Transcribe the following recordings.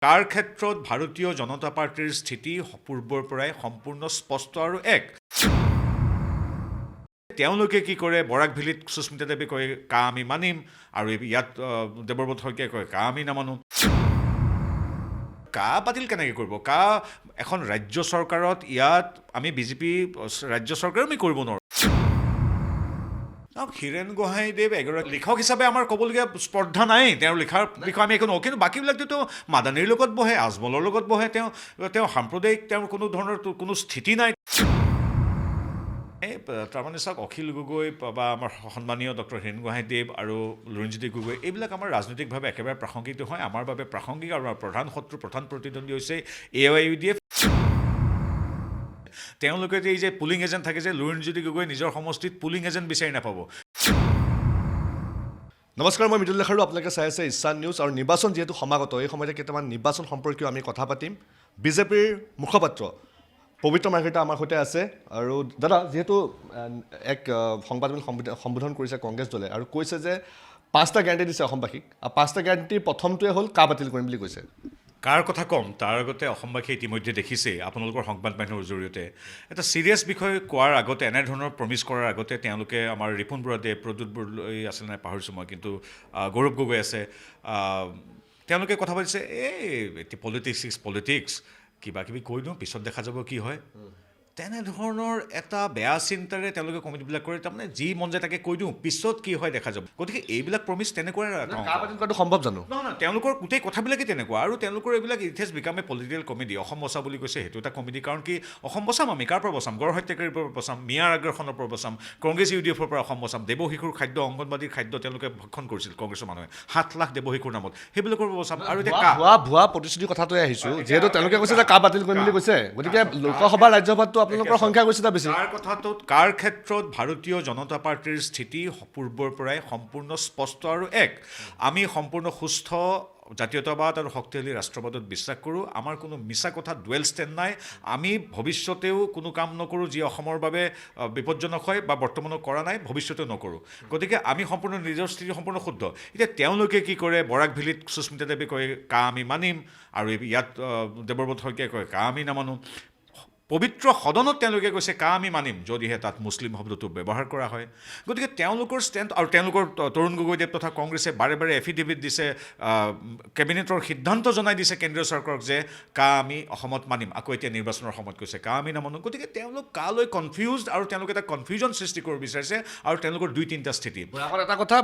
কাৰ ক্ষেত্ৰত ভাৰতীয় জনতা পাৰ্টিৰ স্থিতি পূৰ্বৰ পৰাই সম্পূৰ্ণ স্পষ্ট আৰু এক। তেওঁলোকে কি কৰে, বৰাক ভেলীত সুস্মিতা দেৱে কয় কা আমি মানিম, আৰু ইয়াত দেৱব্ৰত শইকীয়াই কয় কা আমি নামানো। কা বাতিল কেনেকৈ কৰিব? কা এখন ৰাজ্য চৰকাৰত ইয়াত আমি বিজেপি ৰাজ্য চৰকাৰেও আমি কৰিব নোৱাৰোঁ। হীৰেণ গোহাঁইদেৱ এগৰাকী লিখক হিচাপে আমাৰ ক'বলগীয়া স্পৰ্ধা নাই, তেওঁৰ লিখাৰ বিষয়ে আমি একো নকওঁ, কিন্তু বাকীবিলাকতো মাদানীৰ লগত বহে, আজমলৰ লগত বহে, তেওঁ সাম্প্ৰদায়িক, তেওঁৰ কোনো ধৰণৰ কোনো স্থিতি নাই। তাৰমানে চাওক, অখিল গগৈ বা আমাৰ সন্মানীয় ডক্টৰ হীৰেণ গোহাঁইদেৱ আৰু লুৰিণজ্যোতি গগৈ এইবিলাক আমাৰ ৰাজনৈতিকভাৱে একেবাৰে প্ৰাসংগিক নহয়, আমাৰ বাবে প্ৰাসংগিক, আৰু আমাৰ প্ৰধান শত্ৰু, প্ৰধান প্ৰতিদ্বন্দ্বী হৈছে AIUDF। তেওঁলোকে যে এই যে পুলিং এজেণ্ট থাকে, যে লুৰিণজ্যোতি গগৈ নিজৰ সমষ্টিত পুলিং এজেণ্ট বিচাৰি নাপাব। নমস্কাৰ, মই মৃদুল লেখাৰু, আপোনালোকে চাই আছে ইছান নিউজ। আৰু নিৰ্বাচন যিহেতু সমাগত, এই সময়তে কেইটামান নিৰ্বাচন সম্পৰ্কীয় আমি কথা পাতিম। বিজেপিৰ মুখপাত্ৰ পবিত্ৰ মাৰ্ঘেৰিটা আমাৰ সৈতে আছে। আৰু দাদা, যিহেতু এক সংবাদমেল সম্বোধন কৰিছে কংগ্ৰেছ দলে আৰু কৈছে যে 5টা গেৰাণ্টি দিছে অসমবাসীক, আৰু 5টা গেৰাণ্টিৰ প্ৰথমটোৱে হ'ল কা বাতিল কৰিম বুলি কৈছে। কাৰ কথা ক'ম তাৰ আগতে অসমবাসীয়ে ইতিমধ্যে দেখিছেই আপোনালোকৰ সংবাদ মাধ্যমৰ জৰিয়তে এটা ছিৰিয়াছ বিষয় কোৱাৰ আগতে, এনেধৰণৰ প্ৰমিছ কৰাৰ আগতে তেওঁলোকে আমাৰ ৰিপুণ বৰুৱাদেৱ, প্ৰদ্যুৎ বৰদলৈ আছিল নাই পাহৰিছোঁ মই, কিন্তু গৌৰৱ গগৈ আছে, তেওঁলোকে কথা পাতিছে এই পলিটিক্স কিবা কিবি কৈ দিওঁ, পিছত দেখা যাব কি হয়। তেনেধৰণৰ এটা বেয়া চিন্তাৰে তেওঁলোকে কমিটিবিলাক কৰে, তাৰমানে যি মন যায় তাকে কৈ দিওঁ, পিছত কি হয় দেখা যাব। গতিকে এইবিলাক প্ৰমিছ তেনেকুৱাই কৰাটো সম্ভৱ জানো? নহয়, তেওঁলোকৰ গোটেই কথাবিলাকেই তেনেকুৱা, আৰু তেওঁলোকৰ এইবিলাক it has become a political comedy. Assam বচা বুলি কৈছে, সেইটো এটা কমেডি। কাৰণ কি, অসম বচাম আমি, কাৰ পৰা বচাম? গড় হত্যাকাৰীৰ পৰা বচাম, মিয়াৰ আগ্ৰাসনৰ পৰা বচাম, কংগ্ৰেছ UDFৰ পৰা অসম বচাম, দেৱশিশুৰ খাদ্য, অংগনবাদীৰ খাদ্য তেওঁলোকে ভক্ষণ কৰিছিল কংগ্ৰেছৰ মানুহে, 7 লাখ দেৱশিশুৰ নামত, সেইবিলাকৰ পৰা বচাম। আৰু এতিয়া ভুৱা প্ৰতিশ্ৰুতি কথাটোৱে আহিছোঁ, যিহেতু তেওঁলোকে কৈছে যে কা বাতিল কৰিম বুলি কৈছে, গতিকে লোকসভা ৰাজ্যসভাতো আপোনালোকৰ সংখ্যা গৈছে বেছি। কাৰ ক্ষেত্ৰত ভাৰতীয় জনতা পাৰ্টিৰ স্থিতি পূৰ্বৰ পৰাই সম্পূৰ্ণ স্পষ্ট আৰু এক। আমি সম্পূৰ্ণ সুস্থ জাতীয়তাবাদ আৰু শক্তিশালী ৰাষ্ট্ৰবাদত বিশ্বাস কৰোঁ। আমাৰ কোনো মিছা কথা, ডুৱেল ষ্টেণ্ড নাই। আমি ভৱিষ্যতেও কোনো কাম নকৰোঁ যি অসমৰ বাবে বিপদজনক হয়, বা বৰ্তমানো কৰা নাই, ভৱিষ্যতেও নকৰোঁ। গতিকে আমি সম্পূৰ্ণ নিজৰ স্থিতি সম্পূৰ্ণ শুদ্ধ। এতিয়া তেওঁলোকে কি কৰে, বৰাক ভেলীত সুস্মিতা দেৱে কয় কা আমি মানিম, আৰু ইয়াত দেৱব্ৰত শইকীয়াই কয় কা আমি নামানো। পবিত্ৰ সদনত তেওঁলোকে কৈছে কা আমি মানিম, যদিহে তাত মুছলিম শব্দটো ব্যৱহাৰ কৰা হয়। গতিকে তেওঁলোকৰ ষ্টেণ্ড, আৰু তেওঁলোকৰ তৰুণ গগৈদেৱ তথা কংগ্ৰেছে বাৰে বাৰে এফিডেভিট দিছে, কেবিনেটৰ সিদ্ধান্ত জনাই দিছে কেন্দ্ৰীয় চৰকাৰক যে কা আমি অসমত মানিম। আকৌ এতিয়া নিৰ্বাচনৰ সময়ত কৈছে কা আমি নামানো। গতিকে তেওঁলোক কালৈ কনফিউজড, আৰু তেওঁলোকে এটা কনফিউজন সৃষ্টি কৰিব বিচাৰিছে। আৰু তেওঁলোকৰ 2-3টা স্থিতি, এটা কথা,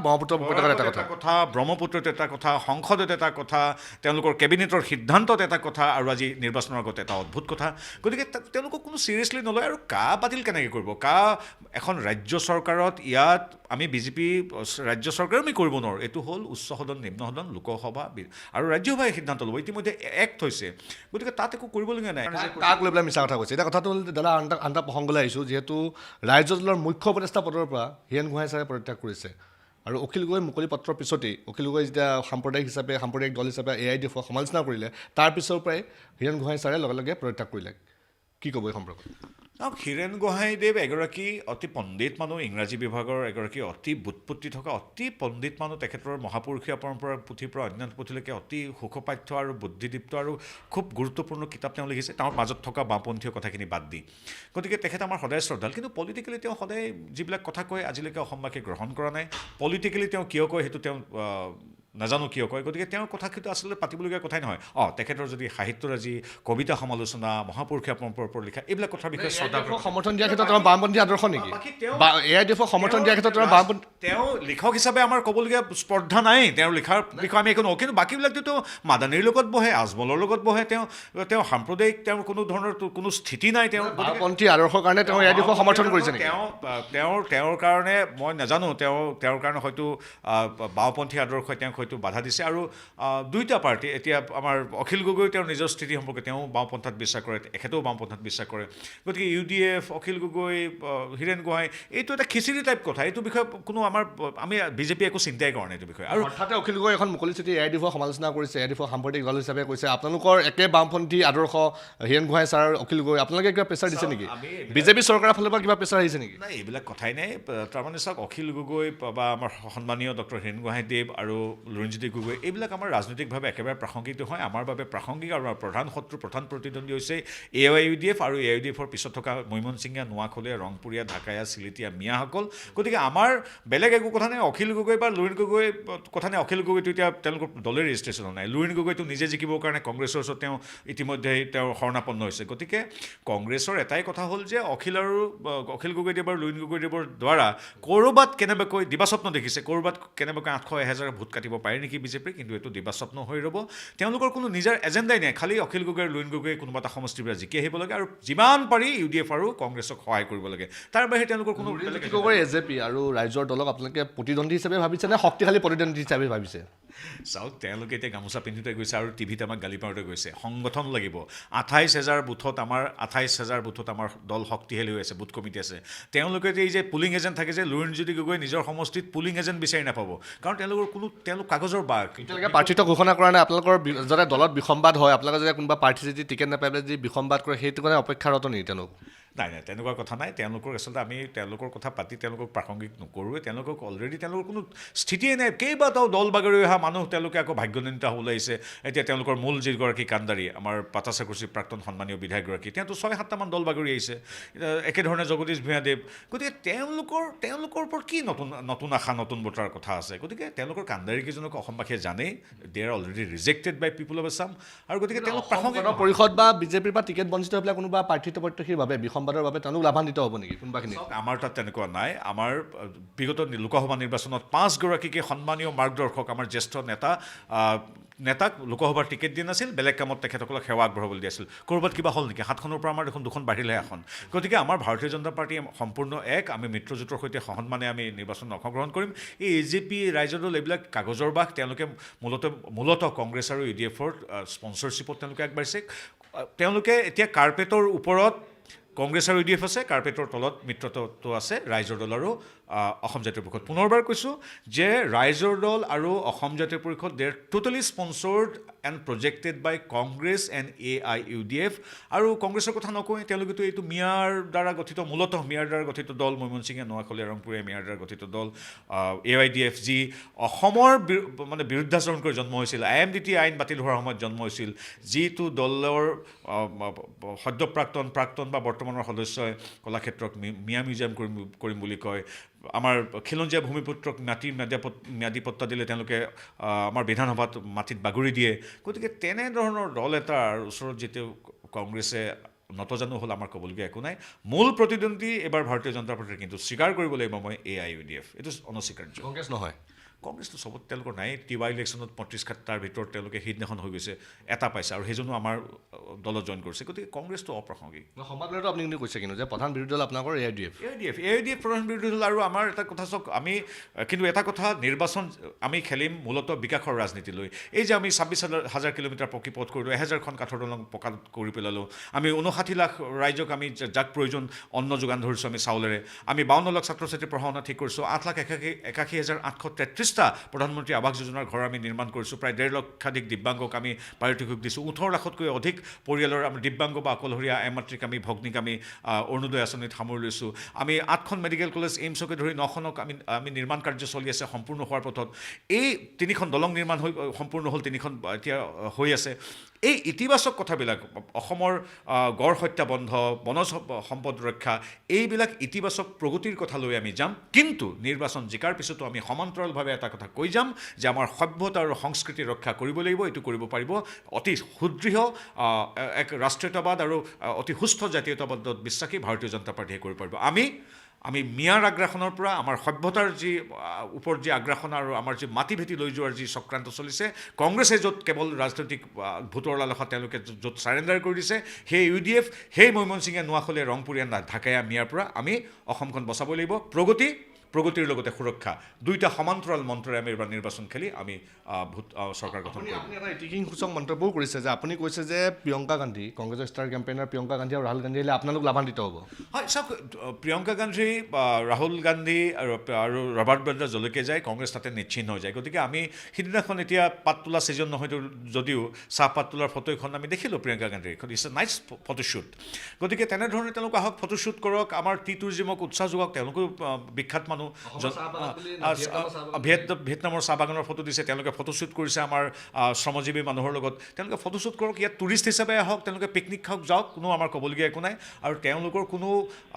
ব্ৰহ্মপুত্ৰত এটা কথা, সংসদত এটা কথা, তেওঁলোকৰ কেবিনেটৰ সিদ্ধান্তত এটা কথা, আৰু আজি নিৰ্বাচনৰ আগতে এটা অদ্ভুত কথা। গতিকে তেওঁলোকক কোনো ছিৰিয়াছলি নলয়। আৰু কা বাতিল কেনেকৈ কৰিব? কা এখন ৰাজ্য চৰকাৰত ইয়াত আমি বিজেপি ৰাজ্য চৰকাৰেও আমি কৰিব নোৱাৰোঁ। এইটো হ'ল উচ্চ সদন, নিম্ন সদন, লোকসভা আৰু ৰাজ্যসভাই সিদ্ধান্ত ল'ব। ইতিমধ্যে এক্ট হৈছে, গতিকে তাত একো কৰিবলগীয়া নাই। কাক লৈ পেলাই মিছা কথা কৈছে? এতিয়া কথাটো হ'ল, দাদা আনটা প্ৰসংগলৈ আহিছোঁ, যিহেতু ৰাজ্য দলৰ মুখ্য উপদেষ্টা পদৰ পৰা হীৰেণ গোহাঁই ছাৰে পদত্যাগ কৰিছে, আৰু অখিল গগৈ মুকলি পত্ৰৰ পিছতেই অখিল গগৈ যেতিয়া সাম্প্ৰদায়িক দল হিচাপে AIUDFক সমালোচনা কৰিলে, তাৰ পিছৰ পৰাই হীৰেণ গোহাঁই ছাৰে লগে লগে পদত্যাগ কৰিলে। কি ক'ব এই সম্পৰ্কত? হীৰেণ গোহাঁইদেৱ এগৰাকী অতি পণ্ডিত মানুহ, ইংৰাজী বিভাগৰ এগৰাকী অতি বুৎপত্তি থকা অতি পণ্ডিত মানুহ। তেখেতৰ মহাপুৰুষীয়া পৰম্পৰাৰ পুথিৰ পৰা অন্যান্য পুথিলৈকে অতি সুখপাঠ্য আৰু বুদ্ধিদীপ্ত আৰু খুব গুৰুত্বপূৰ্ণ কিতাপ তেওঁ লিখিছে, তেওঁৰ মাজত থকা বাওঁপন্থীয় কথাখিনি বাদ দি। গতিকে তেখেত আমাৰ সদায় শ্ৰদ্ধাল, কিন্তু পলিটিকেলি তেওঁ সদায় যিবিলাক কথা কয় আজিলৈকে অসমবাসীয়ে গ্ৰহণ কৰা নাই। পলিটিকেলি তেওঁ কিয় কয় সেইটো তেওঁ নাজানো কিয় কয়। গতিকে তেওঁৰ কথা কিন্তু আচলতে পাতিবলগীয়া কথাই নহয়। তেখেতৰ যদি সাহিত্যৰাজি, কবিতা সমালোচনা, মহাপুৰুষীয়া পৰম্পৰাৰ ওপৰত লিখা এইবিলাক কথাৰ বিষয়ে সমৰ্থন দিয়াৰ ক্ষেত্ৰত তেওঁৰ বামপন্থী আদৰ্শ নেকি? AIUDFক সমৰ্থন দিয়াৰ ক্ষেত্ৰত তেওঁৰ বামপন্থী, তেওঁ লিখক হিচাপে আমাৰ ক'বলগীয়া স্পৰ্ধা নাই, তেওঁৰ লিখাৰ বিষয়ে আমি একো নকওঁ, কিন্তু বাকীবিলাকতো মাদানীৰ লগত বহে, আজমলৰ লগত বহে, তেওঁ সাম্প্ৰদায়িক, তেওঁৰ কোনো ধৰণৰ কোনো স্থিতি নাই। তেওঁ বামপন্থী আদৰ্শৰ কাৰণে তেওঁ AIUDFক সমৰ্থন কৰিছে নেকি? তেওঁৰ কাৰণে মই নাজানো, তেওঁৰ কাৰণে হয়তো বাওঁপন্থী আদৰ্শই তেওঁক হয়তো বাধা দিছে। আৰু 2টা পাৰ্টি, এতিয়া আমাৰ অখিল গগৈ তেওঁৰ নিজৰ স্থিতি সম্পৰ্কে তেওঁ বাওঁপন্থাত বিশ্বাস কৰে, এখেতেও বাওঁপন্থাত বিশ্বাস কৰে। গতিকে UDF, অখিল গগৈ, হীৰেণ গোহাঁই, এইটো এটা খিচিৰি টাইপ কথা। এইটো বিষয়ে কোনো আমি বিজেপি একো চিন্তাই কৰা নাই এইটো বিষয়ে। আৰু হঠাতে অখিল গগৈ এখন মুকলি চিঠি AIUDFক সমালোচনা কৰিছে, AIUDFক সাম্প্ৰদায়িক দল হিচাপে কৈছে, আপোনালোকৰ একে বামপন্থী আদৰ্শ হীৰেণ গোহাঁই ছাৰ, অখিল গগৈ, আপোনালোকে কিবা প্ৰেছাৰ দিছে নেকি? বিজেপি চৰকাৰৰ ফালৰ পৰা কিবা প্ৰেছাৰ আহিছে নেকি? নাই, এইবিলাক কথাই নাই। তাৰমানে চাওক, অখিল গগৈ বা আমাৰ সন্মানীয় ডক্টৰ হীৰেণ গোহাঁইদেৱ আৰু লুৰিণজ্যোতি গগৈ এইবিলাক আমাৰ ৰাজনৈতিকভাৱে একেবাৰে প্ৰাসংগিক নহয় আমাৰ বাবে প্ৰাসংগিক আৰু আমাৰ প্ৰধান শত্ৰু প্ৰধান প্ৰতিদ্বন্দ্বী হৈছে AIUDF আৰু AIUDFৰ পিছত থকা মৈমনছিঙীয়া নোৱাখলীয়া ৰংপুৰীয়া ঢাকায়া চিলেটীয়া মিয়াসকল গতিকে আমাৰ বেলেগ একো কথা নাই অখিল গগৈ বা লুৰিণ গগৈ কথা নাই অখিল গগৈটো এতিয়া তেওঁলোকৰ দলেৰ ৰেজিষ্ট্ৰেশ্যন নাই লুৰিণ গগৈটো নিজে জিকিবৰ কাৰণে কংগ্ৰেছৰ ওচৰত তেওঁ ইতিমধ্যে তেওঁ শৰণাপন্ন হৈছে গতিকে কংগ্ৰেছৰ এটাই কথা হ'ল যে অখিল গগৈদেৱ আৰু লুৰিণ গগৈদেৱৰ দ্বাৰা ক'ৰবাত কেনেবাকৈ দিবাস্বপ্ন দেখিছে ক'ৰবাত কেনেবাকৈ 800-1000 ভোট কাটিব পাৰে নেকি বিজেপিৰ কিন্তু এইটো দিবাস্বপ্ন হৈ ৰ'ব তেওঁলোকৰ কোনো নিজৰ এজেণ্ডাই নাই খালি অখিল গগৈ আৰু লুৰিণ গগৈ কোনোবা এটা সমষ্টিৰ পৰা জিকি আহিব লাগে আৰু যিমান পাৰি UDF আৰু কংগ্ৰেছক সহায় কৰিব লাগে তাৰ বাহিৰে তেওঁলোকৰ কোনো বেলেগ AJP আৰু ৰাইজৰ দলক আপোনালোকে প্ৰতিদ্বন্দ্বী হিচাপে ভাবিছে নে শক্তিশালী প্ৰতিদ্বন্দ্বী হিচাপে ভাবিছে চাওক তেওঁলোকে এতিয়া গামোচা পিন্ধোতে গৈছে আৰু টিভিত আমাক গালি পাৰোঁতে গৈছে সংগঠন লাগিব 28000 বুথত আমাৰ দল শক্তিশালী হৈ আছে বুথ কমিটি আছে তেওঁলোকে এই যে পুলিং এজেণ্ট থাকে যে লুৰিণজ্যোতি গগৈ নিজৰ সমষ্টিত পুলিং এজেণ্ট বিচাৰি নাপাব কাৰণ তেওঁলোক কাগজৰ বাঘ এতিয়ালৈকে প্ৰাৰ্থিত্ব ঘোষণা কৰা নাই আপোনালোকৰ যাতে দলত বিসম্বাদ হয় আপোনালোকে যদি কোনোবা প্ৰাৰ্থী যদি টিকেট নাপাই পেলাই যদি বিসম্বাদ কৰে সেইটো কাৰণে অপেক্ষাৰত নেকি তেওঁলোক নাই তেনেকুৱা কথা নাই তেওঁলোকৰ আচলতে আমি তেওঁলোকৰ কথা পাতি তেওঁলোকক প্ৰাসংগিক নকৰোঁৱে তেওঁলোকক অলৰেডি তেওঁলোকৰ কোনো স্থিতিয়ে নাই কেইবাটাও দল বাগৰি অহা মানুহ তেওঁলোকে আকৌ ভাগ্যনিন্দিত হ'বলৈ আহিছে এতিয়া তেওঁলোকৰ মূল যিগৰাকী কাণ্ডাৰী আমাৰ পাটাচাকুছিৰ প্ৰাক্তন সন্মানীয় বিধায়কগৰাকী তেওঁতো 6-7টামান দল বাগৰি আহিছে একেধৰণে জগদীশ ভূঞাদেৱ গতিকে তেওঁলোকৰ ওপৰত কি নতুন আশা নতুন বতৰাৰ কথা আছে গতিকে তেওঁলোকৰ কাণ্ডাৰীকেইজনক অসমবাসীয়ে জানেই they are already rejected by people of Assam আৰু গতিকে তেওঁলোক প্ৰাসংগিক পৰিষদ বা বিজেপিৰ পৰা টিকেট বঞ্চিত হৈ পেলাই কোনোবা প্ৰাৰ্থিত্ব প্ৰত্যক্ষীৰ বাবে বিসম্বাদৰ বাবে তেওঁলোক লাভান্বিত হ'ব নেকি কোনোবাখিনি আমাৰ তাত তেনেকুৱা নাই আমাৰ বিগত লোকসভা নিৰ্বাচনত 5গৰাকীকে সন্মানীয় মাৰ্গদৰ্শক আমাৰ জ্যেষ্ঠ নেতাক লোকসভাৰ টিকেট দিয়া নাছিল বেলেগ কামত তেখেতসকলক সেৱা আগবঢ়াবলৈ দিছিল ক'ৰবাত কিবা হ'ল নেকি 7খনৰ পৰা আমাৰ দেখোন 2খন বাঢ়িলে এখন গতিকে আমাৰ ভাৰতীয় জনতা পাৰ্টি সম্পূৰ্ণ আমি মিত্ৰজোঁটৰ সৈতে সন্মানে আমি নিৰ্বাচনত অংশগ্ৰহণ কৰিম এই AJP ৰাইজৰ দল এইবিলাক কাগজৰ বাঘ তেওঁলোকে মূলতঃ কংগ্ৰেছ আৰু UDFৰ স্পনচৰশ্বিপত তেওঁলোকে আগবাঢ়িছে তেওঁলোকে এতিয়া কাৰ্পেটৰ ওপৰত কংগ্ৰেছ আৰু UDF আছে কাৰ্পেটৰ তলত মিত্ৰত্বটো আছে ৰাইজৰ দল আৰু অসম জাতীয় পৰিষদ পুনৰবাৰ কৈছোঁ যে ৰাইজৰ দল আৰু Asom Jatiya Parishad they are totally sponsored and projected by Congress and AIUDF আৰু কংগ্ৰেছৰ কথা নকওঁৱে তেওঁলোকেতো এইটো মিয়াৰ দ্বাৰা গঠিত মূলতঃ মিয়াৰ দ্বাৰা গঠিত দল মৈমনছিঙীয়া নোৱাখলীয়া ৰংপুৰীয়া মিয়াৰ দ্বাৰা গঠিত দল AIUDF যি অসমৰ মানে বিৰুদ্ধাচৰণ কৰি জন্ম হৈছিল IMDT আইন বাতিল হোৱাৰ সময়ত জন্ম হৈছিল যিটো দলৰ প্ৰাক্তন বা বৰ্তমানৰ সদস্যই কলাক্ষেত্ৰক মিয়া মিউজিয়াম কৰিম বুলি কয় আমাৰ খিলঞ্জীয়া ভূমিপুত্ৰক ম্যাদী পট্টা দিলে তেওঁলোকে আমাৰ বিধানসভাত মাটিত বাগৰি দিয়ে গতিকে তেনেধৰণৰ দল এটাৰ ওচৰত যেতিয়া কংগ্ৰেছে নতজানু হ'ল আমাৰ ক'বলগীয়া একো নাই মূল প্ৰতিদ্বন্দ্বী এবাৰ ভাৰতীয় জনতা পাৰ্টীৰ কিন্তু স্বীকাৰ কৰিব লাগিব মই AIUDF এইটো অনস্বীকাৰ্য কংগ্ৰেছ নহয় কংগ্ৰেছটো চবত তেওঁলোকৰ নাই টিৱাই ইলেকশ্যনত 35টাৰ ভিতৰত তেওঁলোকে সেইদিনাখন হৈ গৈছে এটা পাইছে আৰু সেইজনো আমাৰ দলত জইন কৰিছে গতিকে কংগ্ৰেছটো অপ্ৰাসংগিক সমাজতো আপুনি কিন্তু কৈছে কিন্তু যে প্ৰধান বিৰোধী দল আপোনালোকৰ AIUDF প্ৰধান বিৰোধী দল আৰু আমাৰ এটা কথা চাওক আমি কিন্তু এটা কথা নিৰ্বাচন আমি খেলিম মূলতঃ বিকাশৰ ৰাজনীতিলৈ এই যে আমি 26,000 কিলোমিটাৰ পকী পথ কৰিলোঁ 1000খন কাঠৰ দলং পকা কৰি পেলালোঁ আমি 59 লাখ ৰাইজক আমি যাক প্ৰয়োজন অন্ন যোগান ধৰিছোঁ আমি চাউলেৰে আমি 52 লাখ ছাত্ৰ ছাত্ৰী পঢ়া শুনা ঠিক কৰিছোঁ 8,81,833 প্ৰধানমন্ত্ৰী আৱাস যোজনাৰ ঘৰ আমি নিৰ্মাণ কৰিছোঁ প্ৰায় 1.5 লক্ষাধিক দিব্যাংগক আমি পাৰিতোষিক দিছোঁ 18 লাখতকৈ অধিক পৰিয়ালৰ আমি দিব্যাংগ বা অকলশৰীয়া এমাতৃক আমি ভগ্নীক আমি অৰুণোদয় আঁচনিত সামৰি লৈছোঁ আমি 8খন মেডিকেল কলেজ এইমছকে ধৰি 9খনক আমি নিৰ্মাণ কাৰ্য চলি আছে সম্পূৰ্ণ হোৱাৰ পথত এই 3খন দলং নিৰ্মাণ হৈ সম্পূৰ্ণ হ'ল 3খন এতিয়া হৈ আছে এই ইতিবাচক কথাবিলাক অসমৰ গড় হত্যা বন্ধ বনজ সম্পদ ৰক্ষা এইবিলাক ইতিবাচক প্ৰগতিৰ কথা লৈ আমি যাম কিন্তু নিৰ্বাচন জিকাৰ পিছতো আমি সমান্তৰালভাৱে এটা কথা কৈ যাম যে আমাৰ সভ্যতা আৰু সংস্কৃতি ৰক্ষা কৰিব লাগিব এইটো কৰিব পাৰিব অতি সুদৃঢ় এক ৰাষ্ট্ৰীয়তাবাদ আৰু অতি সুস্থ জাতীয়তাবাদত বিশ্বাসী ভাৰতীয় জনতা পাৰ্টীয়ে কৰিব পাৰিব আমি মিয়াৰ আগ্ৰাসনৰ পৰা আমাৰ সভ্যতাৰ যি ওপৰত যি আগ্ৰাসন আৰু আমাৰ যি মাটি ভেটি লৈ যোৱাৰ যি চক্ৰান্ত চলিছে কংগ্ৰেছে য'ত কেৱল ৰাজনৈতিক ভোটৰ লালসা তেওঁলোকে য'ত চাৰেণ্ডাৰ কৰি দিছে সেই UDF সেই মৈমনছিঙীয়া নোৱাখলীয়া ৰংপুৰীয়া ঢাকায়া মিয়াৰ পৰা আমি অসমখন বচাব লাগিব প্ৰগতিৰ লগতে সুৰক্ষা দুইটা সমান্তৰাল মন্ত্ৰৰে আমি এবাৰ নিৰ্বাচন খেলি আমি চৰকাৰ গঠন কৰিম আপুনি এটা ইতিসূচক মন্তব্যও কৰিছে যে আপুনি কৈছে যে প্ৰিয়ংকা গান্ধী কংগ্ৰেছৰ ষ্টাৰ কেম্পেইনাৰ প্ৰিয়ংকা গান্ধী আৰু ৰাহুল গান্ধী আহিলে আপোনালোক লাভান্বিত হ'ব হয় চাওক প্ৰিয়ংকা গান্ধী ৰাহুল গান্ধী আৰু ৰবাৰ্ট বাদ্ৰা যলৈকে যায় কংগ্ৰেছ তাতে নিশ্চিহ্ন হৈ যায় গতিকে আমি সিদিনাখন এতিয়া পাত তোলা ছিজন নহয় যদিও চাহপাত তোলাৰ ফটো এখন আমি দেখিলোঁ প্ৰিয়ংকা গান্ধীৰ এখন ইটছ এ নাইচ ফটোশ্বুট গতিকে তেনেধৰণে তেওঁলোক আহক ফটোশ্বুট কৰক আমাৰ টি টুৰিজিমক উৎসাহ যোগাওক তেওঁলোকো বিখ্যাত মানুহ মানুহ ভিয়েটনামৰ চাহ বাগানৰ ফটো দিছে, তেওঁলোকে ফটোশ্বুট কৰিছে আমাৰ শ্ৰমজীৱী মানুহৰ লগত। তেওঁলোকে ফটোশ্বুট কৰক, ইয়াত টুৰিষ্ট হিচাপে আহক, তেওঁলোকে পিকনিক খাওক, যাওক, কোনো আমাৰ ক'বলগীয়া একো নাই। আৰু তেওঁলোকৰ কোনো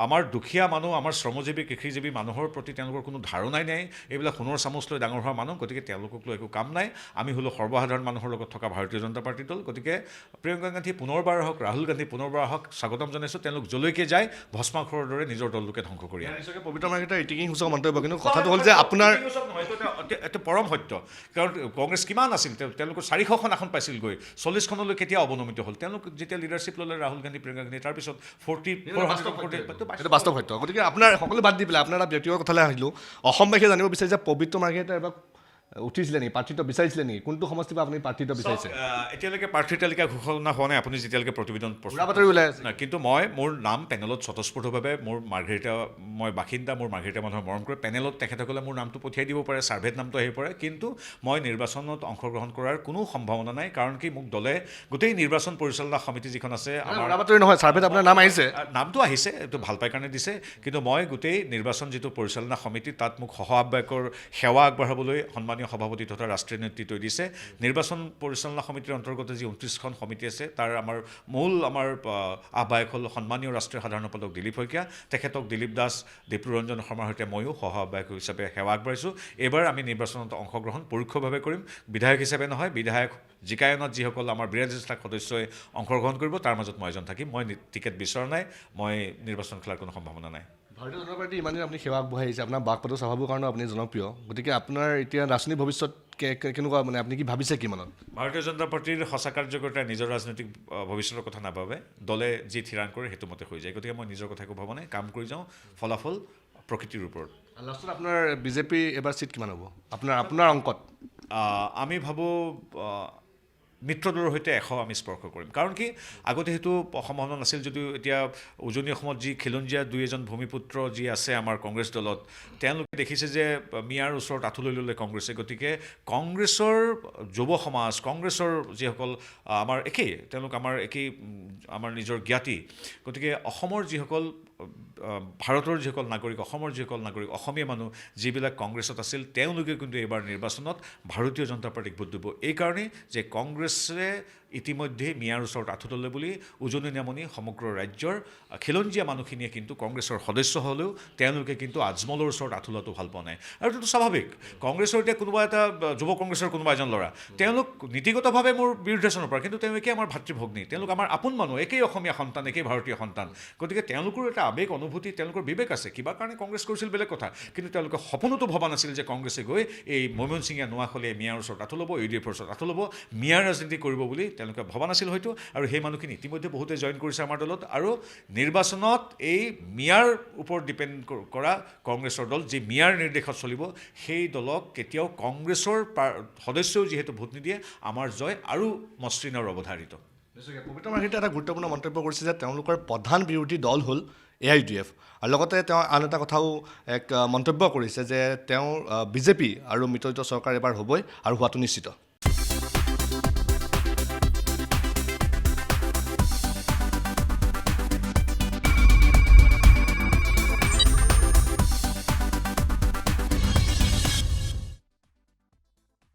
আমাৰ দুখীয়া মানুহ, আমাৰ শ্ৰমজীৱী কৃষিজীৱী মানুহৰ প্ৰতি তেওঁলোকৰ কোনো ধাৰণাই নাই। এইবিলাক সোণৰ চামুচ লৈ ডাঙৰ হোৱা মানুহ, গতিকে তেওঁলোকক লৈ একো কাম নাই। আমি হ'লো সৰ্বসাধাৰণ মানুহৰ লগত থকা ভাৰতীয় জনতা পাৰ্টি দল। গতিকে প্ৰিয়ংকা গান্ধী পুনৰবাৰ হওক, ৰাহুল গান্ধী পুনৰবাৰ হওক, স্বাগতম জনাইছোঁ। তেওঁলোক যলৈকে যায় ভস্মাখৰৰ দৰে নিজৰ দলটোকে ধ্বংস কৰি আহে। নিশ্চয়কৈ পবিত্ৰ মাৰ্ঘেৰিটাৰ ইতিকিং সূচক মন্তব্য, কিন্তু কথাটো হ'ল যে আপোনাৰ এইটো পৰম সত্য। কাৰণ কংগ্ৰেছ কিমান আছিল, তেওঁলোকৰ 400খন আসন পাইছিলগৈ, 40খনলৈ কেতিয়া অৱনমিত হ'ল। তেওঁলোক যেতিয়া লিডাৰশ্বিপ ল'লে ৰাহুল গান্ধী, প্ৰিয়ংকা গান্ধী, তাৰপিছত সেইটো বাস্তৱ সত্য। গতিকে আপোনাৰ সকলো বাদ দি পেলাই আপোনাৰ এটা ব্যক্তিগত কথালৈ আহিলোঁ। অসমবাসীয়ে জানিব বিচাৰে যে পবিত্ৰ মাৰ্ঘেৰিটাই এবাৰ উঠিছিলে নেকি, প্ৰাৰ্থিত্ব বিচাৰিছিলে নেকি, কোনটো সমষ্টিৰ পৰা আপুনি প্ৰাৰ্থিত্ব বিচাৰিছে? এতিয়ালৈকে প্ৰাৰ্থীৰ তালিকা ঘোষণা হোৱা নাই, আপুনি যেতিয়ালৈকে প্ৰতিবেদন বাতৰি ওলাই আছে। কিন্তু মোৰ নাম পেনেলত স্বতঃস্ফূৰ্তভাৱে, মোৰ মাৰ্ঘেৰিটা, মই বাসিন্দা, মোৰ মাৰ্ঘেৰিটা মানুহৰ মৰম কৰে, পেনেলত তেখেতসকলে মোৰ নামটো পঠিয়াই দিব পাৰে, ছাৰ্ভেত নামটো আহি পৰে। কিন্তু মই নিৰ্বাচনত অংশগ্ৰহণ কৰাৰ কোনো সম্ভাৱনা নাই, কাৰণ কি মোক দলে গোটেই নিৰ্বাচন পৰিচালনা সমিতি যিখন আছে, আমাৰ বাতৰি নহয়, ছাৰ্ভেত আপোনাৰ নাম আহিছে, নামটো আহিছে, এইটো ভাল পাই কাৰণে দিছে। কিন্তু মই গোটেই নিৰ্বাচন যিটো পৰিচালনা সমিতি, তাত মোক সহ আহ্বায়কৰ সেৱা আগবঢ়াবলৈ সন্মানীয় সভাপতি তথা ৰাষ্ট্ৰীয় নেতৃত্বই দিছে। নিৰ্বাচন পৰিচালনা সমিতিৰ অন্তৰ্গত যি 29খন সমিতি আছে, তাৰ আমাৰ আহ্বায়ক হ'ল সন্মানীয় ৰাষ্ট্ৰীয় সাধাৰণ সম্পাদক দিলীপ শইকীয়া। তেখেতক দিলীপ দাস, দীপ্ৰৰঞ্জন শৰ্মাৰ সৈতে ময়ো সহ আহ্বায়ক হিচাপে সেৱা আগবঢ়াইছোঁ। এইবাৰ আমি নিৰ্বাচনত অংশগ্ৰহণ পৰোক্ষভাৱে কৰিম, বিধায়ক হিচাপে নহয়। বিধায়ক জিকায়নত যিসকল আমাৰ 42 লাখ সদস্যই অংশগ্ৰহণ কৰিব, তাৰ মাজত মই এজন থাকিম। মই টিকেট বিচৰা নাই, মই নিৰ্বাচন খেলাৰ কোনো সম্ভাৱনা নাই। ভাৰতীয় জনতা পাৰ্টি ইমানেই আপুনি সেৱা আগবঢ়াই আহিছে, আপোনাৰ বাকপটু স্বভাৱৰ কাৰণেও আপুনি জনপ্ৰিয়। গতিকে আপোনাৰ এতিয়া ৰাজনৈতিক ভৱিষ্যত কেনেকুৱা, মানে আপুনি কি ভাবিছে কি মনত? ভাৰতীয় জনতা পাৰ্টিৰ সঁচা কাৰ্যকৰ্তাই নিজৰ ৰাজনৈতিক ভৱিষ্যতৰ কথা নাভাবে, দলে যি থিৰাং কৰে সেইটো মতে হৈ যায়। গতিকে মই নিজৰ কথা একো ভবা নাই, কাম কৰি যাওঁ, ফলাফল প্ৰকৃতিৰ ওপৰত। লাষ্টত আপোনাৰ বিজেপি এবাৰ চিট কিমান হ'ব আপোনাৰ অংকত? আমি ভাবোঁ মিত্ৰদলৰ সৈতে 100 আমি স্পৰ্শ কৰিম। কাৰণ কি আগতে সেইটো সম্ভাৱনা নাছিল, যদিও এতিয়া উজনি অসমত যি খিলঞ্জীয়া 2-এজন ভূমিপুত্ৰ যি আছে আমাৰ কংগ্ৰেছ দলত, তেওঁলোকে দেখিছে যে মিয়াৰ ওচৰত আঁঠু লৈ ল'লে কংগ্ৰেছে। গতিকে কংগ্ৰেছৰ যুৱ সমাজ, কংগ্ৰেছৰ যিসকল আমাৰ একেই, তেওঁলোক আমাৰ একেই, আমাৰ নিজৰ জ্ঞাতি। গতিকে অসমৰ যিসকল ভাৰতৰ যিসকল নাগৰিক, অসমৰ যিসকল নাগৰিক, অসমীয়া মানুহ যিবিলাক কংগ্ৰেছত আছিল, তেওঁলোকে কিন্তু এইবাৰ নিৰ্বাচনত ভাৰতীয় জনতা পাৰ্টিক ভোট দিব। এইকাৰণেই যে কংগ্ৰেছে ইতিমধ্যে মিয়াৰ ওচৰত আঁঠু ল'লে বুলি উজনি নামনি সমগ্ৰ ৰাজ্যৰ খিলঞ্জীয়া মানুহখিনিয়ে কিন্তু কংগ্ৰেছৰ সদস্য হ'লেও তেওঁলোকে কিন্তু আজমলৰ ওচৰত আঁঠু লোৱাটো ভাল পোৱা নাই। আৰু এইটো স্বাভাৱিক। কংগ্ৰেছৰ এতিয়া কোনোবা এটা যুৱ কংগ্ৰেছৰ কোনোবা এজন ল'ৰা, তেওঁলোক নীতিগতভাৱে মোৰ বিৰুদ্ধাচৰণৰ পৰা, কিন্তু তেওঁ একেই আমাৰ ভাতৃভগ্নী, তেওঁলোক আমাৰ আপোন মানুহ, একেই অসমীয়া সন্তান, একেই ভাৰতীয় সন্তান। গতিকে তেওঁলোকৰ এটা আৱেগ অনুভূতি, তেওঁলোকৰ বিবেক আছে। কিবা কাৰণে কংগ্ৰেছ কৰিছিল বেলেগ কথা, কিন্তু তেওঁলোকে সপোনতো ভবা নাছিল যে কংগ্ৰেছে গৈ এই ময়মনসিঙীয়া নোৱাখলীয়া মিয়াৰ ওচৰত আঁঠু ল'ব, UDFৰ ওচৰত আঁঠু ল'ব, মিয়াৰ ৰাজনীতি কৰিব বুলি তেওঁলোকে ভবা নাছিল হয়তো। আৰু সেই মানুহখিনি ইতিমধ্যে বহুতে জইন কৰিছে আমাৰ দলত। আৰু নিৰ্বাচনত এই মিয়াৰ ওপৰত ডিপেণ্ড কৰা কংগ্ৰেছৰ দল, যি মিয়াৰ নিৰ্দেশত চলিব, সেই দলক কেতিয়াও কংগ্ৰেছৰ সদস্যও যিহেতু ভোট নিদিয়ে, আমাৰ জয় আৰু মসৃণ আৰু অৱধাৰিত। পবিত্ৰ মাৰ্ঘেৰিটাই এটা গুৰুত্বপূৰ্ণ মন্তব্য কৰিছে যে তেওঁলোকৰ প্ৰধান বিৰোধী দল হ'ল AIUDF। আৰু লগতে তেওঁ আন এটা কথাও মন্তব্য কৰিছে যে তেওঁ বিজেপি আৰু মিত্ৰজোঁটৰ চৰকাৰ এবাৰ হ'বই আৰু হোৱাটো নিশ্চিত।